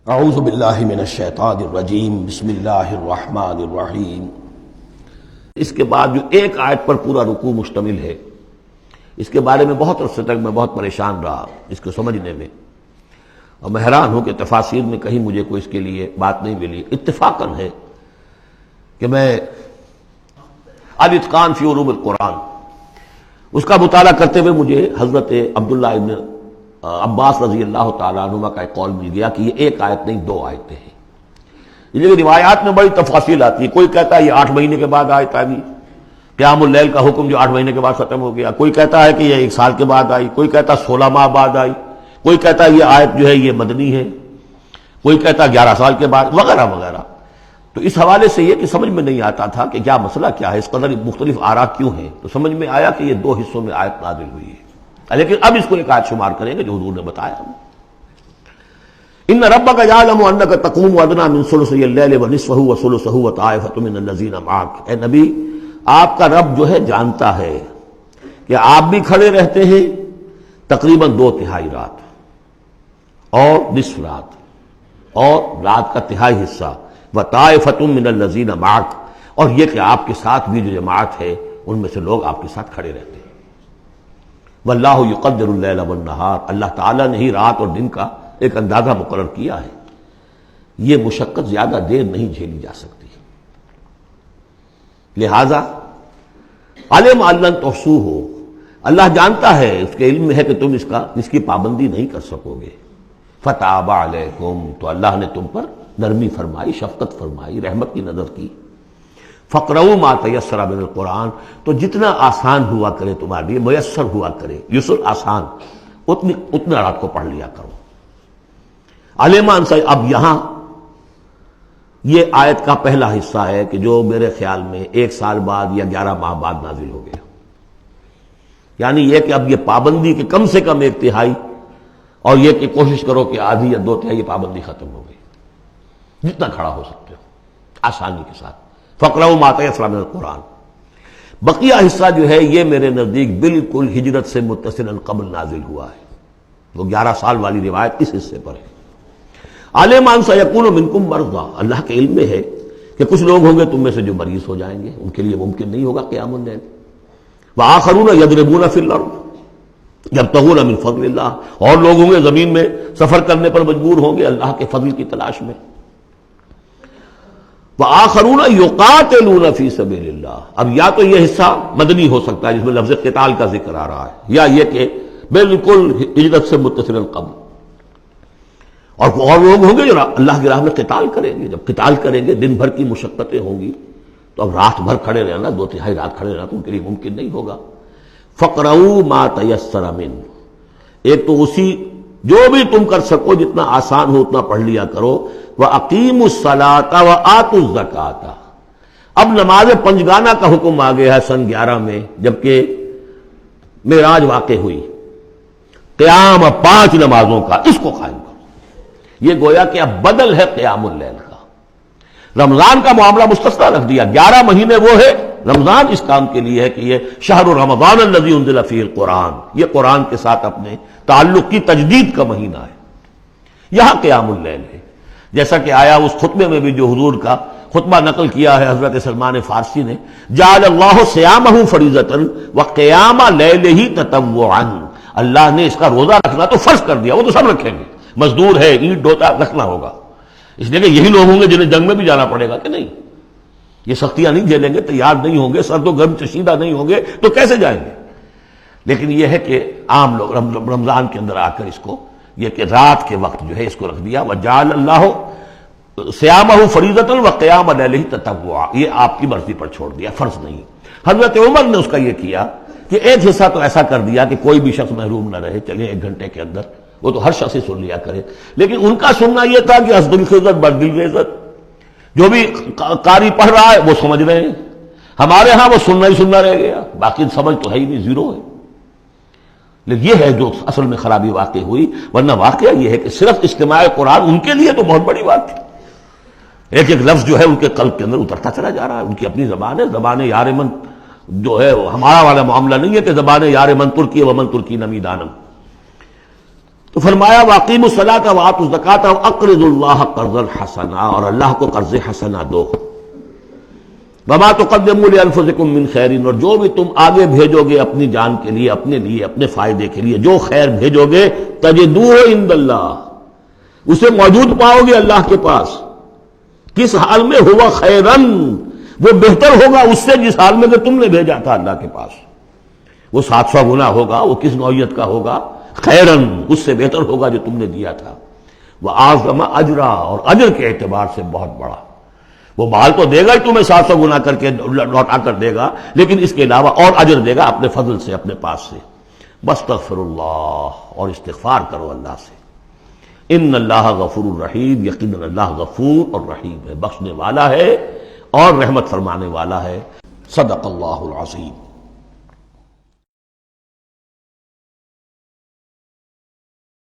اعوذ باللہ من الشیطان الرجیم بسم اللہ الرحمن الرحیم۔ اس کے بعد جو ایک آیت پر پورا رکوع مشتمل ہے، اس کے بارے میں بہت عرصے تک میں بہت پریشان رہا اس کو سمجھنے میں، اور میں حیران ہوں کہ تفاسیر میں کہیں مجھے کوئی اس کے لیے بات نہیں ملی۔ اتفاقاً ہے کہ میں الاتقان فی علوم القرآن اس کا مطالعہ کرتے ہوئے مجھے حضرت عبداللہ ابن عباس رضی اللہ تعالیٰ عنہما کا ایک قول مل گیا کہ یہ ایک آیت نہیں، دو آیتیں ہیں۔ لیکن روایات میں بڑی تفاصیل آتی ہے، کوئی کہتا ہے یہ 8 مہینے کے بعد آیت آ گئی، قیام اللیل کا حکم جو 8 مہینے کے بعد ختم ہو گیا، کوئی کہتا ہے کہ یہ 1 سال کے بعد آئی، کوئی کہتا ہے 16 ماہ بعد آئی، کوئی کہتا ہے یہ آیت جو ہے یہ مدنی ہے، کوئی کہتا ہے 11 سال کے بعد، وغیرہ وغیرہ۔ تو اس حوالے سے یہ کہ سمجھ میں نہیں آتا تھا کہ کیا مسئلہ کیا ہے، اس قدر مختلف آراء کیوں ہیں، تو سمجھ میں آیا کہ یہ 2 حصوں میں آیت نازل ہوئی ہے، لیکن اب اس کو ایک آیت شمار کریں گے جو حضور نے بتایا۔ ان ربک یعلم انک تقوم ادنی من ثلثی اللیل ونصفہ وثلثہ وطائفۃ من الذین معک۔ اے نبی، آپ کا رب جو ہے جانتا ہے کہ آپ بھی کھڑے رہتے ہیں تقریباً 2/3 رات اور نصف رات اور رات کا تہائی حصہ، وطائفۃ من الذین معک، اور یہ کہ آپ کے ساتھ بھی جو جماعت ہے ان میں سے لوگ آپ کے ساتھ کھڑے رہتے ہیں۔ واللہ یقدر اللیل والنہار، اللہ تعالیٰ نے ہی رات اور دن کا ایک اندازہ مقرر کیا ہے، یہ مشقت زیادہ دیر نہیں جھیلی جا سکتی، لہذا علم ان لن تحصوہ، اللہ جانتا ہے، اس کے علم میں ہے کہ تم اس کی پابندی نہیں کر سکو گے۔ فتاب علیکم، تو اللہ نے تم پر نرمی فرمائی، شفقت فرمائی، رحمت کی نظر کی۔ فقرؤوا ما تیسر من القرآن، تو جتنا آسان ہوا کرے تمہارے لیے، میسر ہوا کرے، یسر آسان، اتنا رات کو پڑھ لیا کرو۔ علمان سے اب یہاں یہ آیت کا پہلا حصہ ہے کہ جو میرے خیال میں 1 سال بعد یا 11 ماہ بعد نازل ہو گیا، یعنی یہ کہ اب یہ پابندی کے کم سے کم 1/3، اور یہ کہ کوشش کرو کہ آدھی یا 2/3 پابندی ختم ہو گئی، جتنا کھڑا ہو سکتے ہو آسانی کے ساتھ۔ فقرؤوا ما تیسر من القرآن، بقیہ حصہ جو ہے یہ میرے نزدیک بالکل ہجرت سے متصل قبل نازل ہوا ہے، وہ 11 سال والی روایت اس حصے پر ہے۔ عالم ان سیکون منکم مرضی، اللہ کے علم میں ہے کہ کچھ لوگ ہوں گے تم میں سے جو مریض ہو جائیں گے، ان کے لیے ممکن نہیں ہوگا قیام اللیل۔ وآخرون یضربون فی الارض یبتغون من فضل اللہ، اور لوگ ہوں گے زمین میں سفر کرنے پر مجبور ہوں گے اللہ کے فضل کی تلاش میں۔ وآخرون یقاتلون فی سبیل اللہ، اب یا تو یہ حصہ مدنی ہو سکتا ہے جس میں لفظ قتال کا ذکر آ رہا ہے، یا یہ کہ بالکل ہجرت سے متصل قبل، اور لوگ ہوں گے جو اللہ کی راہ میں قتال کریں گے۔ جب قتال کریں گے دن بھر کی مشقتیں ہوں گی، تو اب رات بھر کھڑے رہنا، 2/3 رات کھڑے رہنا تو ان کے لیے ممکن نہیں ہوگا۔ فقرؤوا ما تیسر من، ایک تو اسی جو بھی تم کر سکو، جتنا آسان ہو اتنا پڑھ لیا کرو۔ وَأَقِيمُوا الصَّلَاةَ وَآتُوا الزَّكَاةَ، اب نماز پنجگانہ کا حکم آ گیا ہے سن 11 میں، جبکہ معراج واقع ہوئی، قیام 5 نمازوں کا، اس کو قائم کرو۔ یہ گویا کہ اب بدل ہے قیام اللیل کا۔ رمضان کا معاملہ مستثنیٰ رکھ دیا، 11 مہینے وہ ہے، رمضان اس کام کے لیے ہے کہ یہ شہر رمضان الذی انزل فیہ القرآن، یہ قرآن کے ساتھ اپنے تعلق کی تجدید کا مہینہ ہے۔ یہاں قیام اللیل ہے، جیسا کہ آیا اس خطبے میں بھی جو حضور کا خطبہ نقل کیا ہے حضرت سلمان فارسی نے، جعل اللہ صیامہ فریضۃ وقیام لیلہ تطوعا، اللہ نے اس کا روزہ رکھنا تو فرض کر دیا، وہ تو سب رکھیں گے، مزدور ہے، اینٹ ڈھوتا رکھنا ہوگا، اس لیے کہ یہی لوگ ہوں گے جنہیں جنگ میں بھی جانا پڑے گا کہ نہیں، یہ سختیاں نہیں جھیلیں گے، تیار نہیں ہوں گے، سرد و گرم چشیدہ نہیں ہوں گے تو کیسے جائیں گے۔ لیکن یہ ہے کہ عام لوگ رمضان کے اندر آ کر اس کو، یہ کہ رات کے وقت جو ہے اس کو رکھ دیا، وجعل اللہ صیامہ فریضۃ وقیام لیلہ تطوعا، یہ آپ کی مرضی پر چھوڑ دیا، فرض نہیں۔ حضرت عمر نے اس کا یہ کیا کہ ایک حصہ تو ایسا کر دیا کہ کوئی بھی شخص محروم نہ رہے، چلے 1 گھنٹے کے اندر وہ تو ہر شخص ہی سن لیا کرے، لیکن ان کا سننا یہ تھا کہ حسب الخزت بد الغیظت، جو بھی قاری پڑھ رہا ہے وہ سمجھ رہے ہیں، ہمارے ہاں وہ سننا ہی سننا رہ گیا، باقی سمجھ تو ہے ہی نہیں، زیرو ہے۔ لیکن یہ ہے جو اصل میں خرابی واقع ہوئی، ورنہ واقعہ یہ ہے کہ صرف اجتماع قرآن ان کے لیے تو بہت بڑی بات تھی، ایک ایک لفظ جو ہے ان کے قلب کے اندر اترتا چلا جا رہا ہے، ان کی اپنی زبان ہے، زبان یار من جو ہے وہ ہمارا والا معاملہ نہیں ہے کہ زبان یار من ترکی و من ترکی نمی دانم۔ تو فرمایا واقیموا الصلاۃ وآتوا الزکاۃ واقرضوا اللہ قرضا حسنا، اور اللہ کو قرض حسنا دو۔ وما تقدموا لانفسکم من خیر، اور جو بھی تم آگے بھیجو گے اپنی جان کے لیے، اپنے فائدے کے لیے جو خیر بھیجو گے، تجدوہ عند اللہ، اسے موجود پاؤ گے اللہ کے پاس۔ کس حال میں؟ ہوا خیرن، وہ بہتر ہوگا اس سے جس حال میں کہ تم نے بھیجا تھا اللہ کے پاس۔ وہ 700 گنا ہوگا، وہ کس نوعیت کا ہوگا؟ خیرن، اس سے بہتر ہوگا جو تم نے دیا تھا۔ وَأَعْظَمَ أَجْرًا، اور اجر کے اعتبار سے بہت بڑا۔ وہ مال تو دے گا ہی تمہیں 700 گنا کر کے لوٹا کر دے گا، لیکن اس کے علاوہ اور اجر دے گا اپنے فضل سے، اپنے پاس سے۔ بستغفر اللہ، اور استغفار کرو اللہ سے۔ ان اللہ غفور الرحیم، یقیناً اللہ غفور اور رحیم ہے، بخشنے والا ہے اور رحمت فرمانے والا ہے۔ صدق اللہ العظیم۔